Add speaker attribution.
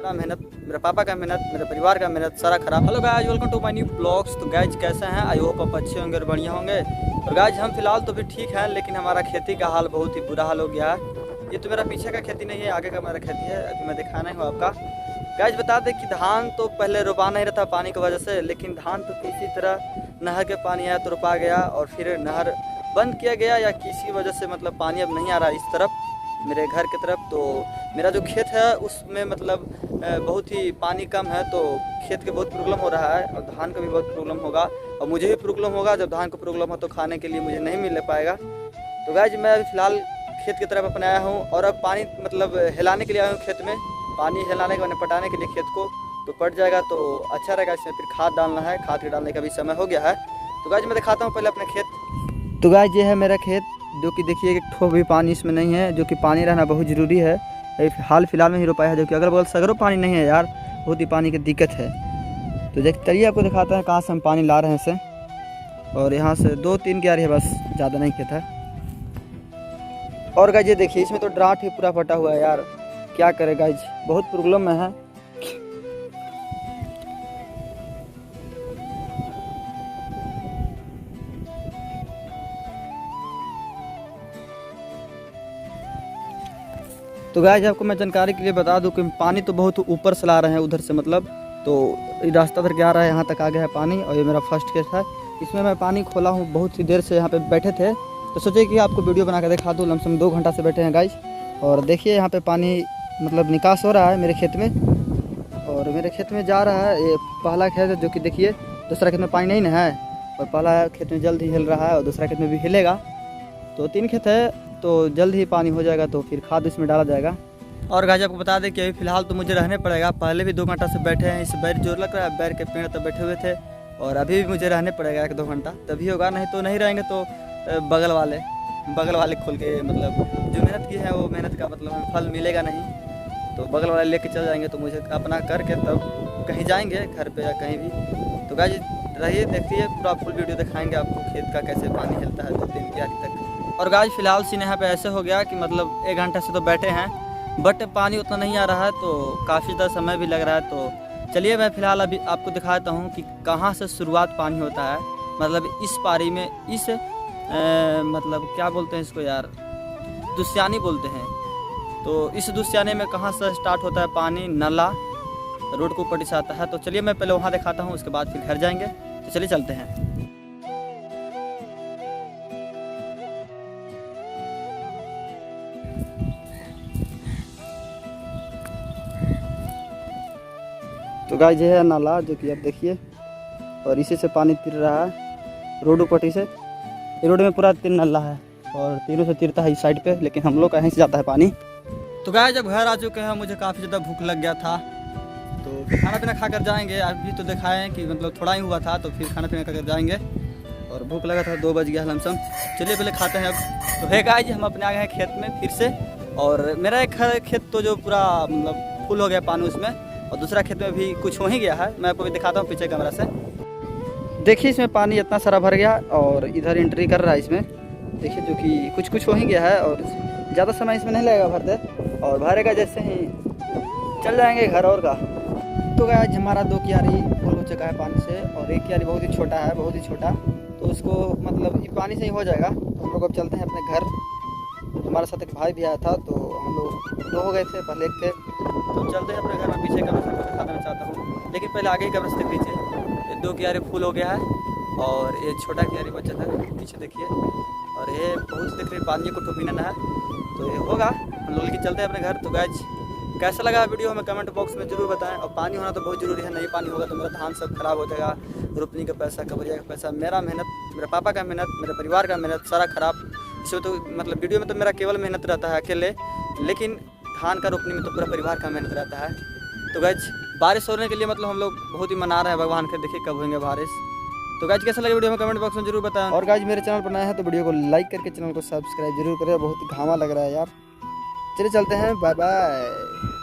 Speaker 1: मेरा मेहनत, मेरे पापा का मेहनत, मेरे परिवार का मेहनत सारा खराब। Hello guys, welcome to my new blogs. तो गाइज कैसे हैं? आई होप आप अच्छे होंगे और बढ़िया होंगे। और गाइज हम फिलहाल तो भी ठीक हैं, लेकिन हमारा खेती का हाल बहुत ही बुरा हाल हो गया है। ये तो मेरा पीछे का खेती नहीं है, आगे का मेरा खेती है, अभी मैं दिखाना हूँ आपका। गाइज बता दें कि धान तो पहले रोपा नहीं रहता पानी की वजह से, लेकिन धान तो किसी तरह नहर के पानी आया तो रोपा गया, और फिर नहर बंद किया गया या किसी वजह से मतलब पानी अब नहीं आ रहा इस तरफ, मेरे घर की तरफ। तो मेरा जो खेत है उसमें मतलब बहुत ही पानी कम है, तो खेत के बहुत प्रॉब्लम हो रहा है, और धान का भी बहुत प्रॉब्लम होगा, और मुझे भी प्रॉब्लम होगा। जब धान को प्रॉब्लम हो तो खाने के लिए मुझे नहीं मिल पाएगा। तो गाइज मैं अभी फ़िलहाल खेत की तरफ अपने आया हूँ, और अब पानी मतलब हिलाने के लिए आया हूँ खेत में। पानी हिलाने के मैंने पटाने के लिए खेत को, तो पट जाएगा तो अच्छा रहेगा। इसमें फिर खाद डालना है, खाद के डालने का भी समय हो गया है। तो गाइज मैं दिखाता हूँ पहले अपने खेत। तो गाइज ये है मेरा खेत, जो कि देखिए एक ठोक भी पानी इसमें नहीं है, जो कि पानी रहना बहुत ज़रूरी है। हाल फिलहाल में ही रोपाया है, जो कि अगल बगल सगरों पानी नहीं है यार, बहुत ही पानी की दिक्कत है। तो चलिए आपको दिखाता है कहाँ से हम पानी ला रहे हैं इसे। और यहाँ से 2-3 क्यारी है बस, ज़्यादा नहीं खेत है। और गाइज ये देखिए इसमें तो ड्राट ही पूरा फटा हुआ है यार, क्या करे गाइज, बहुत प्रॉब्लम में है। तो गाइज आपको मैं जानकारी के लिए बता दूं कि पानी तो बहुत ऊपर से ला रहे हैं उधर से, मतलब तो ये रास्ता भर के आ रहा है, यहाँ तक आ गया है पानी। और ये मेरा फर्स्ट केस है, इसमें मैं पानी खोला हूँ, बहुत ही देर से यहाँ पे बैठे थे, तो सोचे कि आपको वीडियो बना के दिखा दूँ। लमसम 2 घंटा से बैठे हैं गाइज। और देखिए यहाँ पे पानी मतलब निकास हो रहा है मेरे खेत में, और मेरे खेत में जा रहा है। ये पहला खेत है, जो कि देखिए दूसरा खेत में पानी नहीं ना है, और पहला खेत में जल्द ही हिल रहा है, और दूसरा खेत में भी हिलेगा। तो 3 खेत है, तो जल्द ही पानी हो जाएगा, तो फिर खाद इसमें डाला जाएगा। और गाइस आपको बता दें कि अभी फिलहाल तो मुझे रहने पड़ेगा। पहले भी 2 घंटा से बैठे हैं, इस बैर जोर लग रहा है, बैर के पेड़ तब बैठे हुए थे, और अभी भी मुझे रहने पड़ेगा 1-2 घंटा, तभी होगा। नहीं तो नहीं रहेंगे तो बगल वाले खोल के मतलब जो मेहनत की है वो मेहनत का मतलब हमें फल मिलेगा नहीं, तो बगल वाले लेके चल जाएंगे, तो मुझे अपना करके तब कहीं जाएंगे घर पे या कहीं भी। तो गाइस रहिए, देखिए पूरा फुल वीडियो दिखाएंगे आपको खेत का, कैसे पानी हिलता है 2-3 क्यारी तक। और गाइस फिलहाल सीन यहाँ पे ऐसे हो गया कि मतलब 1 घंटे से तो बैठे हैं, बट पानी उतना नहीं आ रहा है, तो काफ़ी ज़्यादा समय भी लग रहा है। तो चलिए मैं फ़िलहाल अभी आपको दिखाता हूँ कि कहाँ से शुरुआत पानी होता है, मतलब इस पारी में, इस मतलब क्या बोलते हैं इसको यार, दुस्यानी बोलते हैं। तो इस दुस्याने में कहाँ से स्टार्ट होता है पानी, नाला रोड के ऊपर से आता है। तो चलिए मैं पहले वहाँ दिखाता हूँ, उसके बाद फिर घर जाएंगे। तो चलिए चलते हैं। तो गाइस ये है नाला, जो कि आप देखिए, और इसी से पानी तिर रहा है रोड पट्टी से। ये रोड में पूरा 3 नाला है, और तीनों से तिरता है इस साइड पे, लेकिन हम लोग का यहीं से जाता है पानी। तो गाइस जब घर आ चुके हैं, मुझे काफ़ी ज़्यादा भूख लग गया था, तो फिर खाना पीना खा कर जाएंगे। अभी तो दिखाए हैं कि मतलब थोड़ा ही हुआ था, तो फिर खाना पीना खा कर जाएंगे, और भूख लगा था, 2 बज गया लमसम। चलिए पहले खाते हैं अब। तो है गाइस हम अपने आ गए हैं खेत में फिर से, और मेरा एक खेत तो जो पूरा मतलब फुल हो गया पानी उसमें, और दूसरा खेत में भी कुछ हो ही गया है। मैं आपको भी दिखाता हूँ पीछे कैमरा से। देखिए इसमें पानी इतना सारा भर गया, और इधर एंट्री कर रहा है इसमें, देखिए, जो कि कुछ हो ही गया है, और ज़्यादा समय इसमें नहीं लगेगा भरते, और भरेगा जैसे ही चल जाएंगे घर और का। तो गाइस हमारा 2 क्यारी फुल हो चुका है पानी से, और 1 क्यारी बहुत ही छोटा है, बहुत ही छोटा, तो उसको मतलब ये पानी से ही हो जाएगा। तो हम लोग अब चलते हैं अपने घर। हमारे साथ एक भाई भी आया था, तो हम लोग 2 हो गए थे, पहले 1 थे। तो चलते हैं अपने घर में, पीछे कैमरे से दिखा देना चाहता हूँ, लेकिन पहले आगे ही कैमरे से देख लीजिए। ये 2 क्यारी फुल हो गया है, और ये छोटा क्यारी बचा था, पीछे देखिए, और ये बहुत देख रहे पानी को टोपी ना है, तो ये होगा। हम लोग लेके चलते हैं अपने घर। तो गाइस कैसा लगा वीडियो हमें कमेंट बॉक्स में जरूर बताएं, और पानी होना तो बहुत ज़रूरी है, नहीं पानी होगा तो मेरा धान सब खराब हो जाएगा, रोपनी का पैसा, कबरिया का पैसा, मेरा मेहनत, मेरे पापा का मेहनत, मेरे परिवार का मेहनत सारा खराब। इसमें तो मतलब वीडियो में तो मेरा केवल मेहनत रहता है अकेले, लेकिन धान का रोपनी में तो पूरा परिवार का मेहनत रहता है। तो गाइस बारिश होने के लिए मतलब हम लोग बहुत ही मना रहे हैं भगवान के, देखिए कब होंगे बारिश। तो गाइस कैसा लगा वीडियो में कमेंट बॉक्स में जरूर बताएं, और गाइस मेरे चैनल पर नया है तो वीडियो को लाइक करके चैनल को सब्सक्राइब जरूर करें, बहुत ही घामा लग रहा है यार। चलिए चलते हैं, बाय बाय।